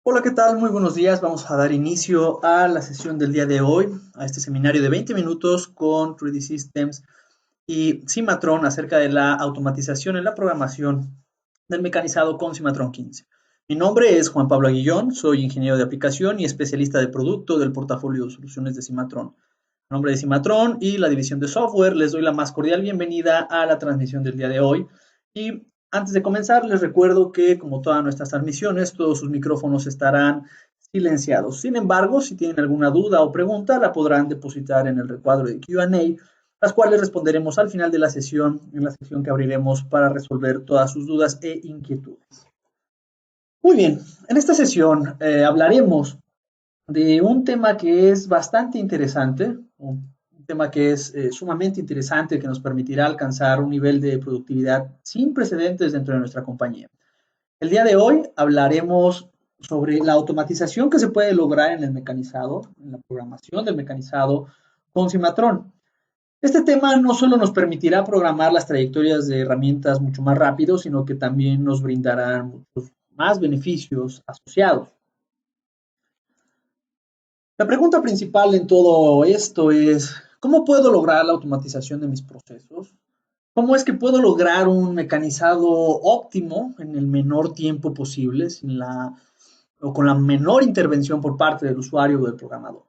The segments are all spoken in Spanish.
Hola, ¿qué tal? Muy buenos días. Vamos a dar inicio a la sesión del día de hoy, a este seminario de 20 minutos con 3D Systems y Cimatron acerca de la automatización en la programación del mecanizado con Cimatron 15. Mi nombre es Juan Pablo Aguillón, soy ingeniero de aplicación y especialista de producto del portafolio de soluciones de Cimatron. En nombre de Cimatron y la división de software, les doy la más cordial bienvenida a la transmisión del día de hoy. Y antes de comenzar, les recuerdo que, como todas nuestras transmisiones, todos sus micrófonos estarán silenciados. Sin embargo, si tienen alguna duda o pregunta, la podrán depositar en el recuadro de Q&A, las cuales responderemos al final de la sesión, en la sesión que abriremos para resolver todas sus dudas e inquietudes. Muy bien, en esta sesión hablaremos de un tema que es bastante interesante, un tema que es sumamente interesante, que nos permitirá alcanzar un nivel de productividad sin precedentes dentro de nuestra compañía. El día de hoy hablaremos sobre la automatización que se puede lograr en el mecanizado, en la programación del mecanizado con Cimatron. Este tema no solo nos permitirá programar las trayectorias de herramientas mucho más rápido, sino que también nos brindará muchos más beneficios asociados. La pregunta principal en todo esto es, ¿cómo puedo lograr la automatización de mis procesos? ¿Cómo es que puedo lograr un mecanizado óptimo en el menor tiempo posible, o con la menor intervención por parte del usuario o del programador?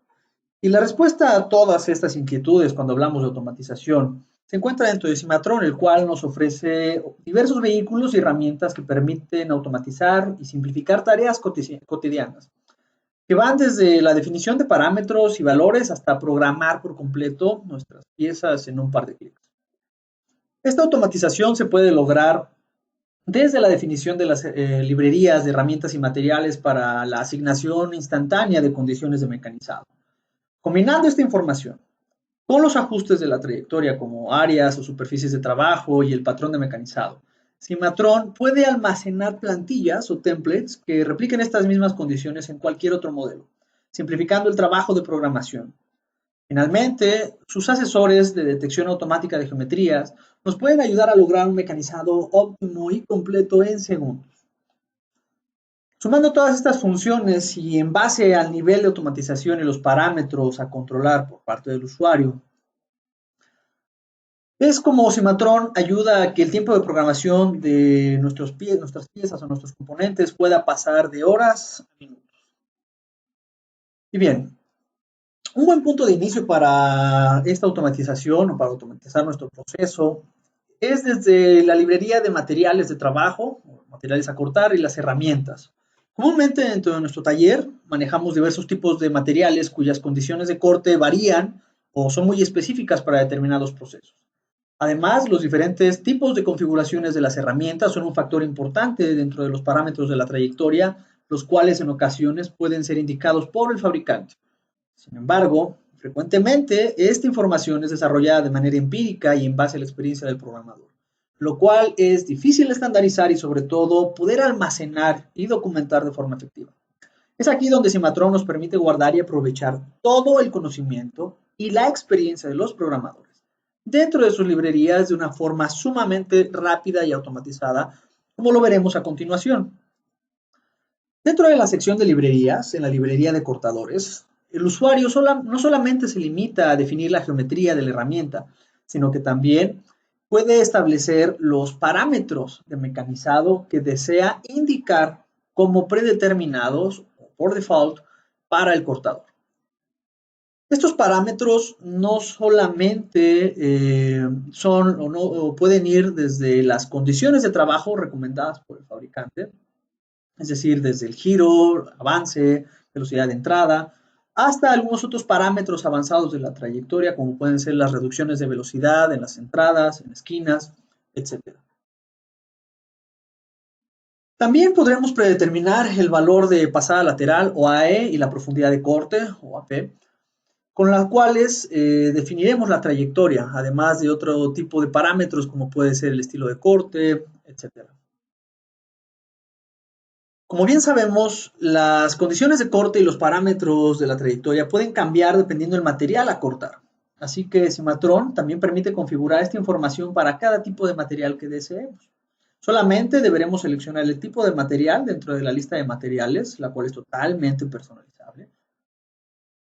Y la respuesta a todas estas inquietudes cuando hablamos de automatización se encuentra dentro de Cimatron, el cual nos ofrece diversos vehículos y herramientas que permiten automatizar y simplificar tareas cotidianas, que van desde la definición de parámetros y valores hasta programar por completo nuestras piezas en un par de clics. Esta automatización se puede lograr desde la definición de las librerías de herramientas y materiales para la asignación instantánea de condiciones de mecanizado. Combinando esta información con los ajustes de la trayectoria como áreas o superficies de trabajo y el patrón de mecanizado, Cimatron puede almacenar plantillas o templates que repliquen estas mismas condiciones en cualquier otro modelo, simplificando el trabajo de programación. Finalmente, sus asesores de detección automática de geometrías nos pueden ayudar a lograr un mecanizado óptimo y completo en segundos. Sumando todas estas funciones y en base al nivel de automatización y los parámetros a controlar por parte del usuario, es como Cimatron ayuda a que el tiempo de programación de nuestras piezas o nuestros componentes pueda pasar de horas a minutos. Y bien, un buen punto de inicio para esta automatización o para automatizar nuestro proceso es desde la librería de materiales de trabajo, materiales a cortar y las herramientas. Comúnmente dentro de nuestro taller manejamos diversos tipos de materiales cuyas condiciones de corte varían o son muy específicas para determinados procesos. Además, los diferentes tipos de configuraciones de las herramientas son un factor importante dentro de los parámetros de la trayectoria, los cuales en ocasiones pueden ser indicados por el fabricante. Sin embargo, frecuentemente esta información es desarrollada de manera empírica y en base a la experiencia del programador, lo cual es difícil estandarizar y sobre todo poder almacenar y documentar de forma efectiva. Es aquí donde Cimatron nos permite guardar y aprovechar todo el conocimiento y la experiencia de los programadores dentro de sus librerías de una forma sumamente rápida y automatizada, como lo veremos a continuación. Dentro de la sección de librerías, en la librería de cortadores, el usuario no solamente se limita a definir la geometría de la herramienta, sino que también puede establecer los parámetros de mecanizado que desea indicar como predeterminados o por default para el cortador. Estos parámetros no solamente son o pueden ir desde las condiciones de trabajo recomendadas por el fabricante, es decir, desde el giro, avance, velocidad de entrada, hasta algunos otros parámetros avanzados de la trayectoria, como pueden ser las reducciones de velocidad en las entradas, en esquinas, etc. También podremos predeterminar el valor de pasada lateral o AE y la profundidad de corte o AP, con las cuales definiremos la trayectoria, además de otro tipo de parámetros como puede ser el estilo de corte, etc. Como bien sabemos, las condiciones de corte y los parámetros de la trayectoria pueden cambiar dependiendo del material a cortar. Así que Cimatron también permite configurar esta información para cada tipo de material que deseemos. Solamente deberemos seleccionar el tipo de material dentro de la lista de materiales, la cual es totalmente personalizable.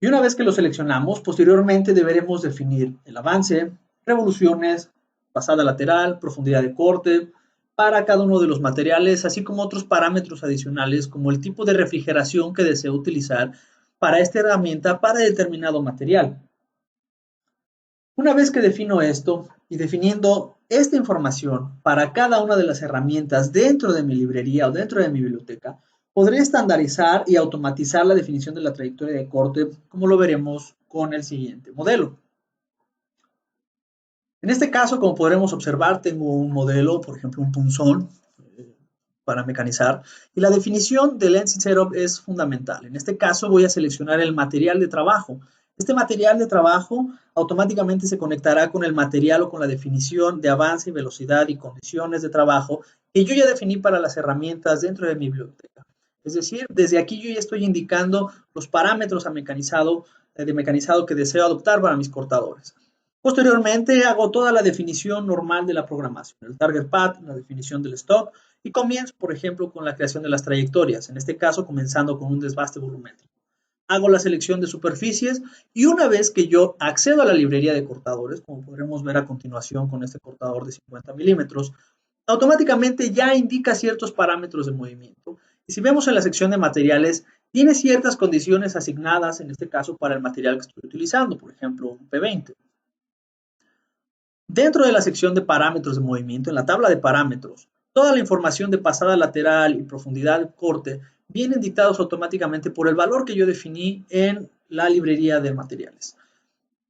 Y una vez que lo seleccionamos, posteriormente deberemos definir el avance, revoluciones, pasada lateral, profundidad de corte, para cada uno de los materiales, así como otros parámetros adicionales como el tipo de refrigeración que deseo utilizar para esta herramienta para determinado material. Una vez que defino esto y definiendo esta información para cada una de las herramientas dentro de mi librería o dentro de mi biblioteca, podré estandarizar y automatizar la definición de la trayectoria de corte, como lo veremos con el siguiente modelo. En este caso, como podremos observar, tengo un modelo, por ejemplo, un punzón para mecanizar, y la definición del Engine Setup es fundamental. En este caso voy a seleccionar el material de trabajo. Este material de trabajo automáticamente se conectará con el material o con la definición de avance, velocidad y condiciones de trabajo que yo ya definí para las herramientas dentro de mi biblioteca. Es decir, desde aquí yo ya estoy indicando los parámetros de mecanizado que deseo adoptar para mis cortadores. Posteriormente hago toda la definición normal de la programación, el target path, la definición del stop, y comienzo, por ejemplo, con la creación de las trayectorias, en este caso comenzando con un desbaste volumétrico. Hago la selección de superficies y una vez que yo accedo a la librería de cortadores, como podremos ver a continuación con este cortador de 50 milímetros, automáticamente ya indica ciertos parámetros de movimiento. Y si vemos en la sección de materiales, tiene ciertas condiciones asignadas, en este caso, para el material que estoy utilizando, por ejemplo, un P20. Dentro de la sección de parámetros de movimiento, en la tabla de parámetros, toda la información de pasada lateral y profundidad de corte vienen dictados automáticamente por el valor que yo definí en la librería de materiales.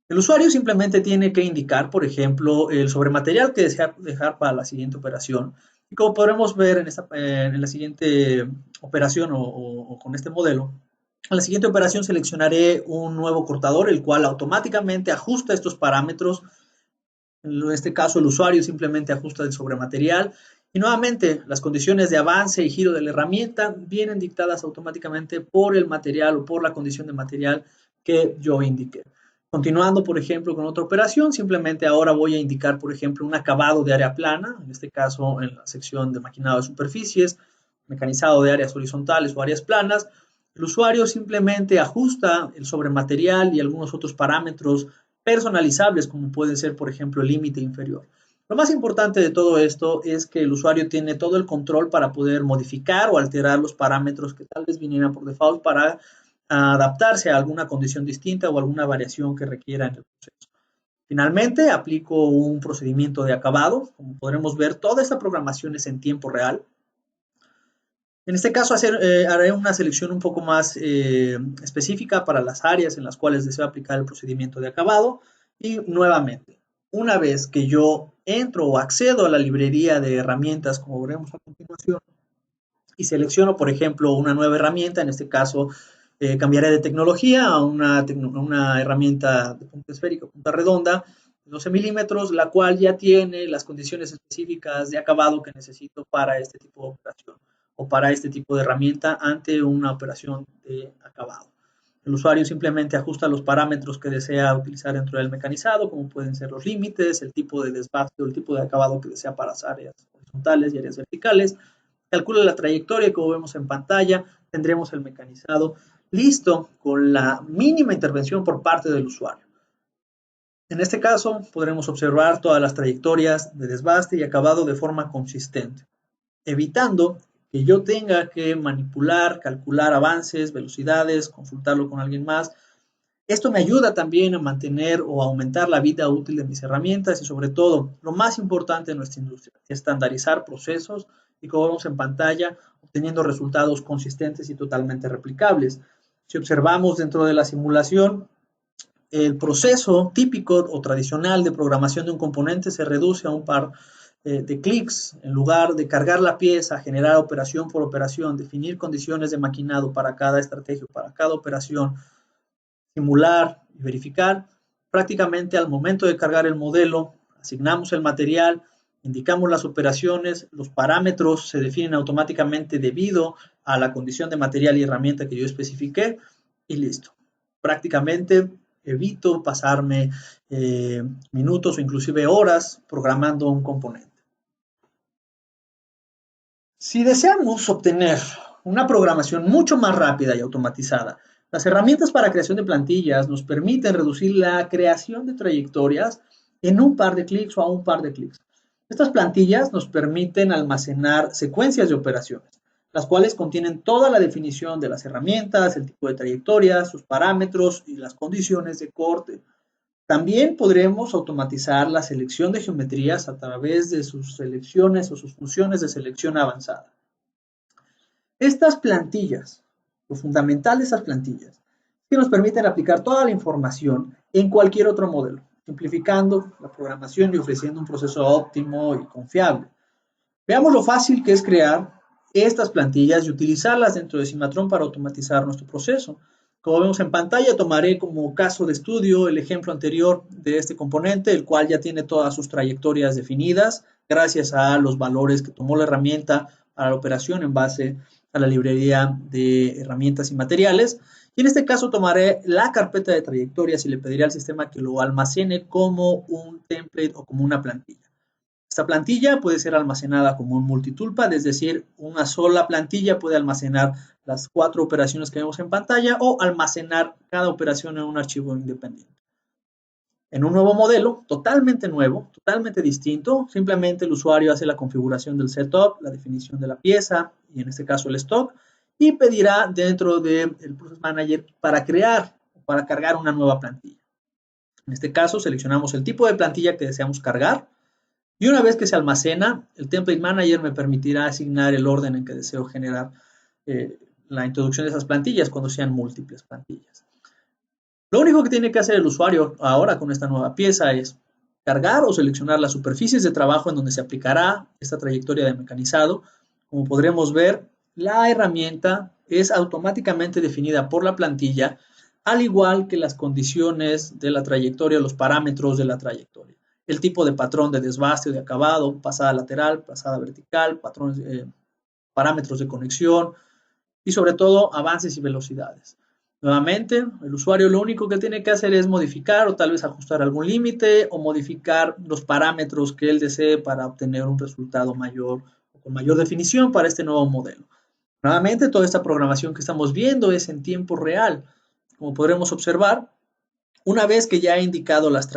El usuario simplemente tiene que indicar, por ejemplo, el sobrematerial que desea dejar para la siguiente operación. Y como podremos ver en la siguiente operación o con este modelo, en la siguiente operación seleccionaré un nuevo cortador, el cual automáticamente ajusta estos parámetros. En este caso, el usuario simplemente ajusta el sobrematerial y nuevamente las condiciones de avance y giro de la herramienta vienen dictadas automáticamente por el material o por la condición de material que yo indiqué. Continuando, por ejemplo, con otra operación, simplemente ahora voy a indicar, por ejemplo, un acabado de área plana, en este caso en la sección de maquinado de superficies, mecanizado de áreas horizontales o áreas planas. El usuario simplemente ajusta el sobrematerial y algunos otros parámetros personalizables, como puede ser, por ejemplo, el límite inferior. Lo más importante de todo esto es que el usuario tiene todo el control para poder modificar o alterar los parámetros que tal vez vinieran por default para adaptarse a alguna condición distinta o alguna variación que requiera en el proceso. Finalmente, aplico un procedimiento de acabado. Como podremos ver, toda esta programación es en tiempo real. En este caso haré una selección un poco más específica para las áreas en las cuales deseo aplicar el procedimiento de acabado. Y nuevamente, una vez que yo entro o accedo a la librería de herramientas, como veremos a continuación, y selecciono, por ejemplo, una nueva herramienta, en este caso cambiaré de tecnología a una herramienta de punta esférica, punta redonda, 12 milímetros, la cual ya tiene las condiciones específicas de acabado que necesito para este tipo de operación o para este tipo de herramienta ante una operación de acabado. El usuario simplemente ajusta los parámetros que desea utilizar dentro del mecanizado, como pueden ser los límites, el tipo de desbaste o el tipo de acabado que desea para las áreas horizontales y áreas verticales. Calcula la trayectoria, como vemos en pantalla, tendremos el mecanizado listo con la mínima intervención por parte del usuario. En este caso, podremos observar todas las trayectorias de desbaste y acabado de forma consistente, evitando que yo tenga que manipular, calcular avances, velocidades, consultarlo con alguien más. Esto me ayuda también a mantener o aumentar la vida útil de mis herramientas y sobre todo, lo más importante en nuestra industria, estandarizar procesos y como vemos en pantalla, obteniendo resultados consistentes y totalmente replicables. Si observamos dentro de la simulación, el proceso típico o tradicional de programación de un componente se reduce a un par de clics. En lugar de cargar la pieza, generar operación por operación, definir condiciones de maquinado para cada estrategia, para cada operación, simular y verificar, prácticamente al momento de cargar el modelo, asignamos el material, indicamos las operaciones, los parámetros se definen automáticamente debido a la condición de material y herramienta que yo especifiqué y listo. Prácticamente evito pasarme minutos o inclusive horas programando un componente. Si deseamos obtener una programación mucho más rápida y automatizada, las herramientas para creación de plantillas nos permiten reducir la creación de trayectorias en un par de clics o a un par de clics. Estas plantillas nos permiten almacenar secuencias de operaciones, las cuales contienen toda la definición de las herramientas, el tipo de trayectoria, sus parámetros y las condiciones de corte. También podremos automatizar la selección de geometrías a través de sus selecciones o sus funciones de selección avanzada. Estas plantillas, lo fundamental de esas plantillas, es que nos permiten aplicar toda la información en cualquier otro modelo, simplificando la programación y ofreciendo un proceso óptimo y confiable. Veamos lo fácil que es crear estas plantillas y utilizarlas dentro de Cimatron para automatizar nuestro proceso. Como vemos en pantalla, tomaré como caso de estudio el ejemplo anterior de este componente, el cual ya tiene todas sus trayectorias definidas gracias a los valores que tomó la herramienta para la operación en base a la librería de herramientas y materiales. Y en este caso tomaré la carpeta de trayectorias y le pediré al sistema que lo almacene como un template o como una plantilla. Esta plantilla puede ser almacenada como un multitoolpad, es decir, una sola plantilla puede almacenar las 4 operaciones que vemos en pantalla o almacenar cada operación en un archivo independiente. En un nuevo modelo, nuevo, totalmente distinto, simplemente el usuario hace la configuración del setup, la definición de la pieza y en este caso el stock y pedirá dentro del Process Manager para crear o para cargar una nueva plantilla. En este caso seleccionamos el tipo de plantilla que deseamos cargar. Y una vez que se almacena, el Template Manager me permitirá asignar el orden en que deseo generar la introducción de esas plantillas cuando sean múltiples plantillas. Lo único que tiene que hacer el usuario ahora con esta nueva pieza es cargar o seleccionar las superficies de trabajo en donde se aplicará esta trayectoria de mecanizado. Como podremos ver, la herramienta es automáticamente definida por la plantilla, al igual que las condiciones de la trayectoria, los parámetros de la trayectoria. El tipo de patrón de desbaste o de acabado, pasada lateral, pasada vertical, patrones, parámetros de conexión y sobre todo avances y velocidades. Nuevamente, el usuario lo único que tiene que hacer es modificar o tal vez ajustar algún límite o modificar los parámetros que él desee para obtener un resultado mayor o con mayor definición para este nuevo modelo. Nuevamente, toda esta programación que estamos viendo es en tiempo real. Como podremos observar, una vez que ya he indicado las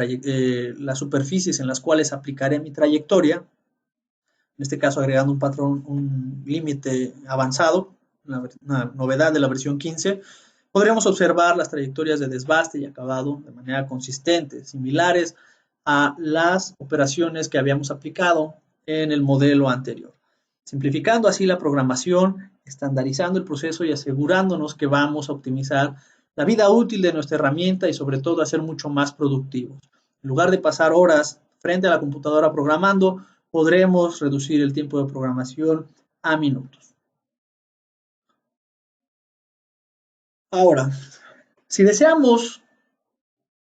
superficies en las cuales aplicaré mi trayectoria, en este caso agregando un patrón, un límite avanzado, una novedad de la versión 15, podríamos observar las trayectorias de desbaste y acabado de manera consistente, similares a las operaciones que habíamos aplicado en el modelo anterior. Simplificando así la programación, estandarizando el proceso y asegurándonos que vamos a optimizar la vida útil de nuestra herramienta y sobre todo a ser mucho más productivos. En lugar de pasar horas frente a la computadora programando, podremos reducir el tiempo de programación a minutos. Ahora, si deseamos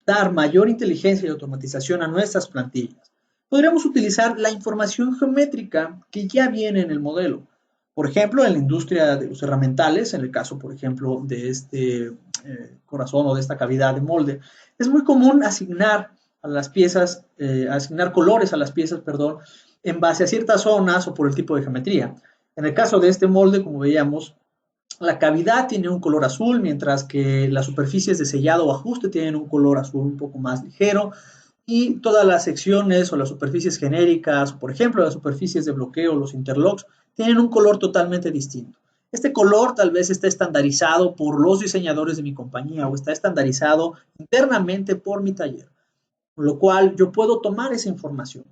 dar mayor inteligencia y automatización a nuestras plantillas, podríamos utilizar la información geométrica que ya viene en el modelo. Por ejemplo, en la industria de los herramientales, en el caso, por ejemplo, de este corazón o de esta cavidad de molde, es muy común asignar a las piezas, asignar colores a las piezas, perdón, en base a ciertas zonas o por el tipo de geometría. En el caso de este molde, como veíamos, la cavidad tiene un color azul, mientras que las superficies de sellado o ajuste tienen un color azul un poco más ligero y todas las secciones o las superficies genéricas, por ejemplo, las superficies de bloqueo, los interlocks, tienen un color totalmente distinto. Este color tal vez está estandarizado por los diseñadores de mi compañía o está estandarizado internamente por mi taller, con lo cual yo puedo tomar esa información.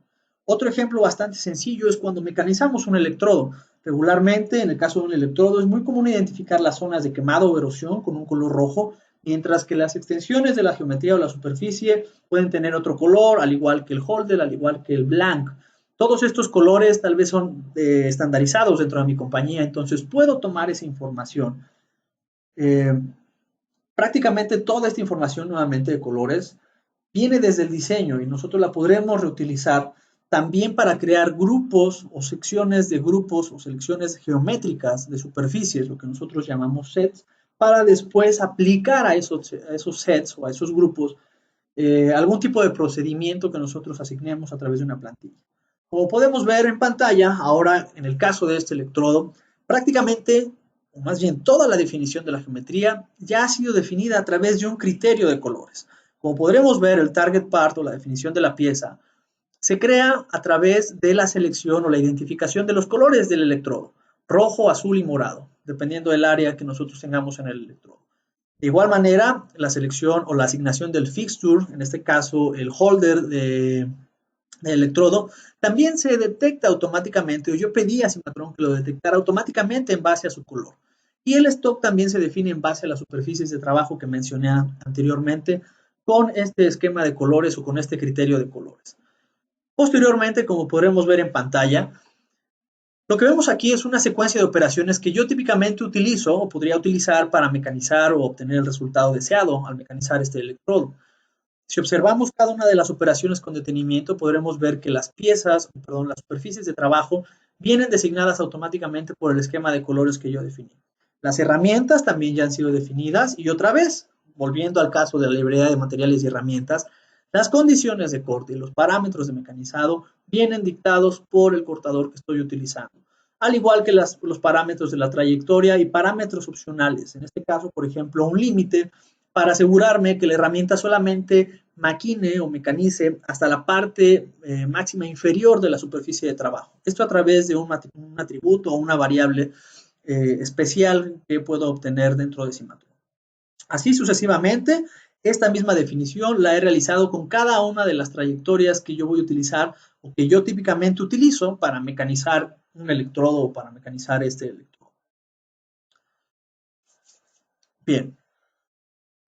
Otro ejemplo bastante sencillo es cuando mecanizamos un electrodo. Regularmente, en el caso de un electrodo, es muy común identificar las zonas de quemado o erosión con un color rojo, mientras que las extensiones de la geometría o la superficie pueden tener otro color, al igual que el holder, al igual que el blank. Todos estos colores tal vez son estandarizados dentro de mi compañía, entonces puedo tomar esa información. Prácticamente toda esta información nuevamente de colores viene desde el diseño y nosotros la podremos reutilizar también para crear grupos o secciones de grupos o selecciones geométricas de superficies, lo que nosotros llamamos sets, para después aplicar a esos sets o a esos grupos algún tipo de procedimiento que nosotros asignemos a través de una plantilla. Como podemos ver en pantalla, ahora en el caso de este electrodo, prácticamente, o más bien toda la definición de la geometría ya ha sido definida a través de un criterio de colores. Como podremos ver, el target part o la definición de la pieza se crea a través de la selección o la identificación de los colores del electrodo, rojo, azul y morado, dependiendo del área que nosotros tengamos en el electrodo. De igual manera, la selección o la asignación del fixture, en este caso el holder del electrodo, también se detecta automáticamente, o yo pedí a Cimatron que lo detectara automáticamente en base a su color. Y el stock también se define en base a las superficies de trabajo que mencioné anteriormente, con este esquema de colores o con este criterio de colores. Posteriormente, como podremos ver en pantalla, lo que vemos aquí es una secuencia de operaciones que yo típicamente utilizo o podría utilizar para mecanizar o obtener el resultado deseado al mecanizar este electrodo. Si observamos cada una de las operaciones con detenimiento, podremos ver que las piezas, perdón, las superficies de trabajo vienen designadas automáticamente por el esquema de colores que yo definí. Las herramientas también ya han sido definidas y otra vez, volviendo al caso de la librería de materiales y herramientas, las condiciones de corte y los parámetros de mecanizado vienen dictados por el cortador que estoy utilizando, al igual que los parámetros de la trayectoria y parámetros opcionales. En este caso, por ejemplo, un límite para asegurarme que la herramienta solamente maquine o mecanice hasta la parte máxima inferior de la superficie de trabajo. Esto a través de un atributo o una variable especial que puedo obtener dentro de Cimatron. Así sucesivamente, esta misma definición la he realizado con cada una de las trayectorias que yo voy a utilizar o que yo típicamente utilizo para mecanizar un electrodo o para mecanizar este electrodo. Bien.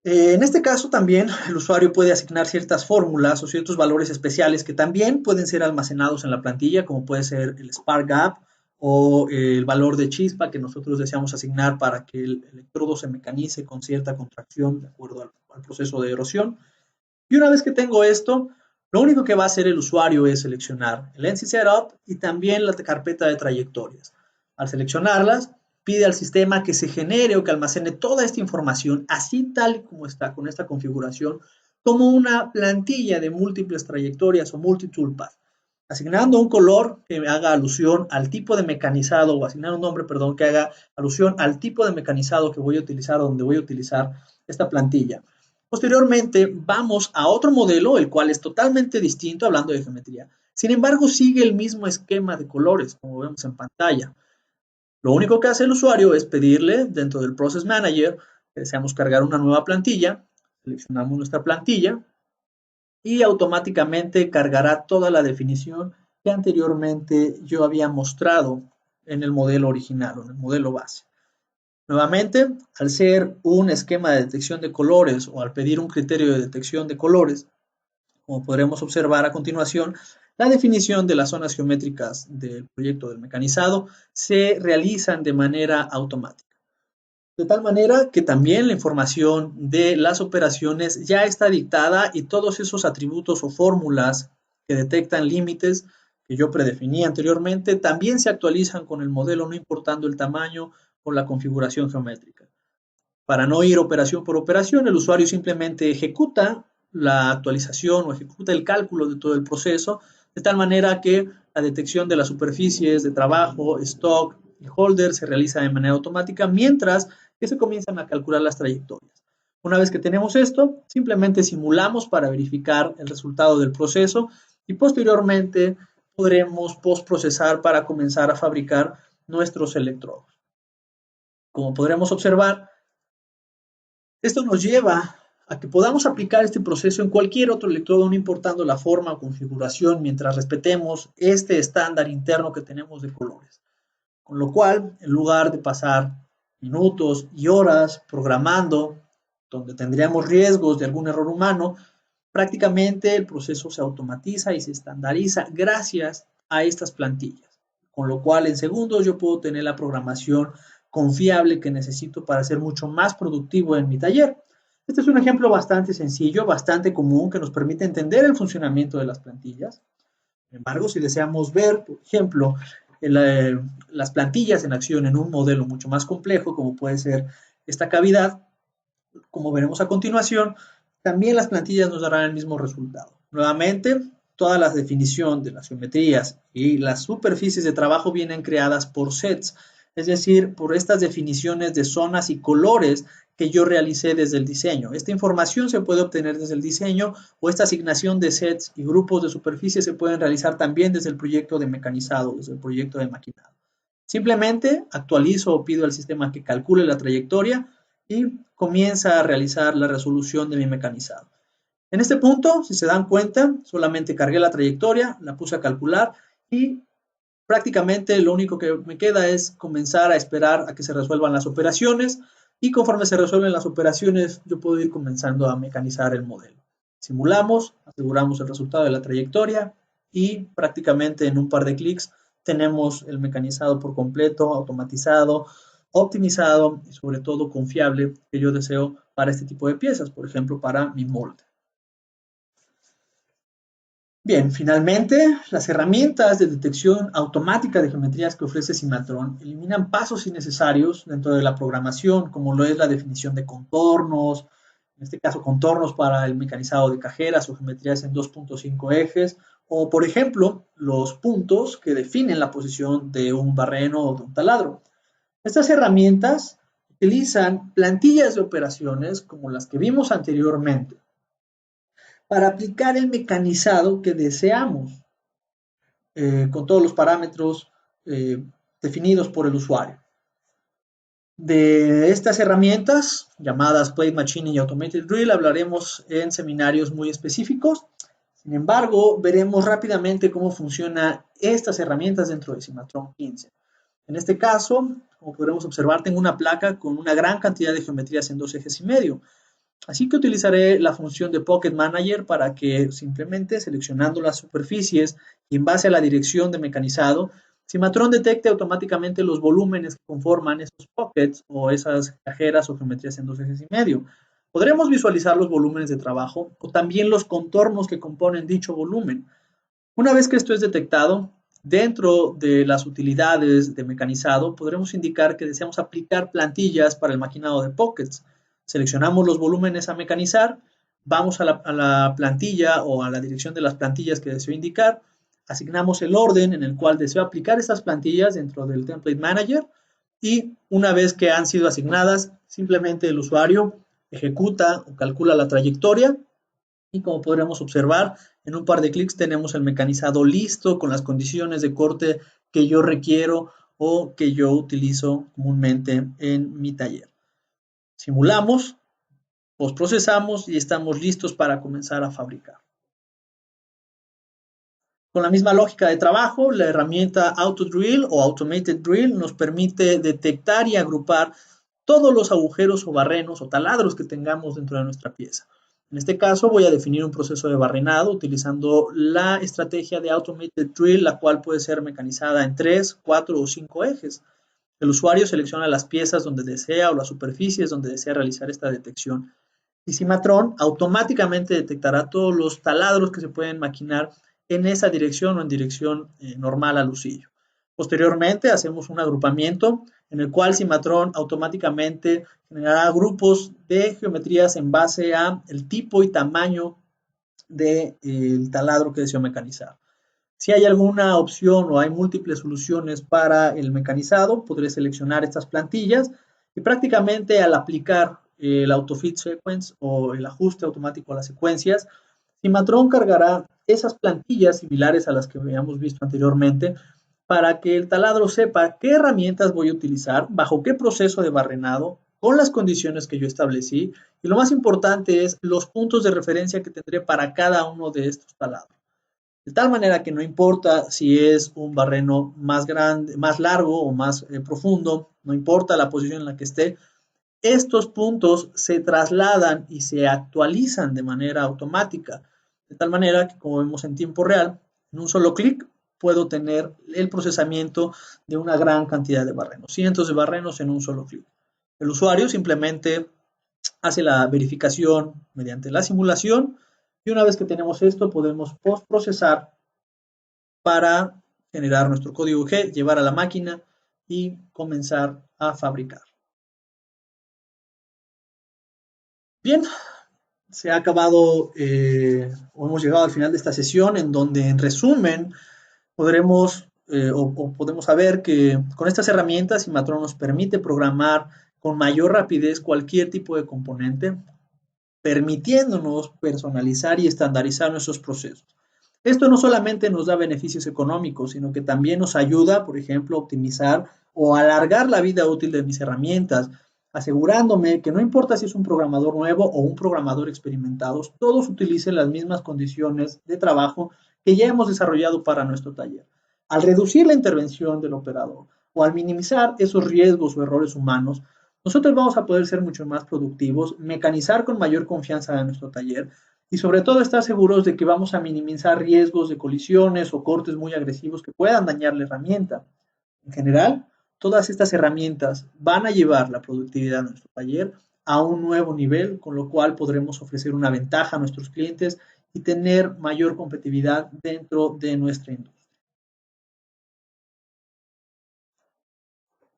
En este caso también el usuario puede asignar ciertas fórmulas o ciertos valores especiales que también pueden ser almacenados en la plantilla, como puede ser el spark gap o el valor de chispa que nosotros deseamos asignar para que el electrodo se mecanice con cierta contracción de acuerdo al proceso de erosión. Y una vez que tengo esto, lo único que va a hacer el usuario es seleccionar el NC Setup y también la carpeta de trayectorias. Al seleccionarlas, pide al sistema que se genere o que almacene toda esta información, así tal como está, con esta configuración, como una plantilla de múltiples trayectorias o multi-toolpath, asignando un color que haga alusión al tipo de mecanizado, o asignar un nombre, perdón, que haga alusión al tipo de mecanizado que voy a utilizar, donde voy a utilizar esta plantilla. Posteriormente, vamos a otro modelo, el cual es totalmente distinto, hablando de geometría. Sin embargo, sigue el mismo esquema de colores, como vemos en pantalla. Lo único que hace el usuario es pedirle dentro del Process Manager que deseamos cargar una nueva plantilla, seleccionamos nuestra plantilla y automáticamente cargará toda la definición que anteriormente yo había mostrado en el modelo original o en el modelo base. Nuevamente, al ser un esquema de detección de colores o al pedir un criterio de detección de colores, como podremos observar a continuación, la definición de las zonas geométricas del proyecto del mecanizado se realizan de manera automática. De tal manera que también la información de las operaciones ya está dictada y todos esos atributos o fórmulas que detectan límites que yo predefiní anteriormente también se actualizan con el modelo, no importando el tamaño o la configuración geométrica. Para no ir operación por operación, el usuario simplemente ejecuta la actualización o ejecuta el cálculo de todo el proceso, de tal manera que la detección de las superficies de trabajo, stock y holder se realiza de manera automática, mientras que se comienzan a calcular las trayectorias. Una vez que tenemos esto, simplemente simulamos para verificar el resultado del proceso y posteriormente podremos postprocesar para comenzar a fabricar nuestros electrodos. Como podremos observar, esto nos lleva a que podamos aplicar este proceso en cualquier otro electrodo, no importando la forma o configuración, mientras respetemos este estándar interno que tenemos de colores. Con lo cual, en lugar de pasar minutos y horas programando, donde tendríamos riesgos de algún error humano, prácticamente el proceso se automatiza y se estandariza gracias a estas plantillas. Con lo cual, en segundos yo puedo tener la programación confiable que necesito para ser mucho más productivo en mi taller. Este es un ejemplo bastante sencillo, bastante común, que nos permite entender el funcionamiento de las plantillas. Sin embargo, si deseamos ver, por ejemplo, las plantillas en acción en un modelo mucho más complejo, como puede ser esta cavidad, como veremos a continuación, también las plantillas nos darán el mismo resultado. Nuevamente, toda la definición de las geometrías y las superficies de trabajo vienen creadas por sets, es decir, por estas definiciones de zonas y colores que yo realicé desde el diseño. Esta información se puede obtener desde el diseño o esta asignación de sets y grupos de superficies se pueden realizar también desde el proyecto de mecanizado, desde el proyecto de maquinado. Simplemente actualizo o pido al sistema que calcule la trayectoria y comienza a realizar la resolución de mi mecanizado. En este punto, si se dan cuenta, solamente cargué la trayectoria, la puse a calcular y prácticamente lo único que me queda es comenzar a esperar a que se resuelvan las operaciones y conforme se resuelven las operaciones yo puedo ir comenzando a mecanizar el modelo. Simulamos, aseguramos el resultado de la trayectoria y prácticamente en un par de clics tenemos el mecanizado por completo, automatizado, optimizado y sobre todo confiable que yo deseo para este tipo de piezas, por ejemplo para mi molde. Bien, finalmente, las herramientas de detección automática de geometrías que ofrece Cimatron eliminan pasos innecesarios dentro de la programación, como lo es la definición de contornos, en este caso contornos para el mecanizado de cajeras o geometrías en 2.5 ejes, o por ejemplo, los puntos que definen la posición de un barreno o de un taladro. Estas herramientas utilizan plantillas de operaciones como las que vimos anteriormente, para aplicar el mecanizado que deseamos, con todos los parámetros definidos por el usuario. De estas herramientas, llamadas Plate Machining y Automated Drill, hablaremos en seminarios muy específicos. Sin embargo, veremos rápidamente cómo funcionan estas herramientas dentro de Cimatron 15. En este caso, como podremos observar, tengo una placa con una gran cantidad de geometrías en 2 ejes y medio. Así que utilizaré la función de Pocket Manager para que simplemente seleccionando las superficies y en base a la dirección de mecanizado, Cimatron detecte automáticamente los volúmenes que conforman esos pockets o esas cajeras o geometrías en 2 ejes y medio. Podremos visualizar los volúmenes de trabajo o también los contornos que componen dicho volumen. Una vez que esto es detectado, dentro de las utilidades de mecanizado, podremos indicar que deseamos aplicar plantillas para el maquinado de pockets. Seleccionamos los volúmenes a mecanizar, vamos a la plantilla o a la dirección de las plantillas que deseo indicar, asignamos el orden en el cual deseo aplicar estas plantillas dentro del Template Manager y una vez que han sido asignadas, simplemente el usuario ejecuta o calcula la trayectoria y como podremos observar, en un par de clics tenemos el mecanizado listo con las condiciones de corte que yo requiero o que yo utilizo comúnmente en mi taller. Simulamos, postprocesamos y estamos listos para comenzar a fabricar. Con la misma lógica de trabajo, la herramienta AutoDrill o Automated Drill nos permite detectar y agrupar todos los agujeros o barrenos o taladros que tengamos dentro de nuestra pieza. En este caso voy a definir un proceso de barrenado utilizando la estrategia de Automated Drill, la cual puede ser mecanizada en 3, 4 o 5 ejes. El usuario selecciona las piezas donde desea o las superficies donde desea realizar esta detección. Y Cimatron automáticamente detectará todos los taladros que se pueden maquinar en esa dirección o en dirección normal al usillo. Posteriormente hacemos un agrupamiento en el cual Cimatron automáticamente generará grupos de geometrías en base a el tipo y tamaño del taladro que deseo mecanizar. Si hay alguna opción o hay múltiples soluciones para el mecanizado, podré seleccionar estas plantillas y prácticamente al aplicar el AutoFit Sequence o el ajuste automático a las secuencias, Cimatron cargará esas plantillas similares a las que habíamos visto anteriormente para que el taladro sepa qué herramientas voy a utilizar, bajo qué proceso de barrenado, con las condiciones que yo establecí y lo más importante es los puntos de referencia que tendré para cada uno de estos taladros. De tal manera que no importa si es un barreno más grande, más largo o más profundo, no importa la posición en la que esté, estos puntos se trasladan y se actualizan de manera automática. De tal manera que, como vemos en tiempo real, en un solo clic puedo tener el procesamiento de una gran cantidad de barrenos, cientos de barrenos en un solo clic. El usuario simplemente hace la verificación mediante la simulación y una vez que tenemos esto podemos postprocesar para generar nuestro código G, llevar a la máquina y comenzar a fabricar. Bien, se ha acabado o hemos llegado al final de esta sesión en donde en resumen podremos o podemos saber que con estas herramientas Cimatron nos permite programar con mayor rapidez cualquier tipo de componente, permitiéndonos personalizar y estandarizar nuestros procesos. Esto no solamente nos da beneficios económicos, sino que también nos ayuda, por ejemplo, a optimizar o alargar la vida útil de mis herramientas, asegurándome que no importa si es un programador nuevo o un programador experimentado, todos utilicen las mismas condiciones de trabajo que ya hemos desarrollado para nuestro taller. Al reducir la intervención del operador o al minimizar esos riesgos o errores humanos, nosotros vamos a poder ser mucho más productivos, mecanizar con mayor confianza en nuestro taller y sobre todo estar seguros de que vamos a minimizar riesgos de colisiones o cortes muy agresivos que puedan dañar la herramienta. En general, todas estas herramientas van a llevar la productividad de nuestro taller a un nuevo nivel, con lo cual podremos ofrecer una ventaja a nuestros clientes y tener mayor competitividad dentro de nuestra industria.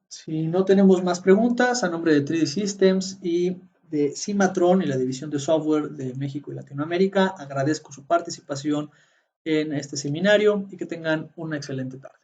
Si no tenemos más preguntas, a nombre de 3D Systems y de Cimatron y la división de software de México y Latinoamérica, agradezco su participación en este seminario y que tengan una excelente tarde.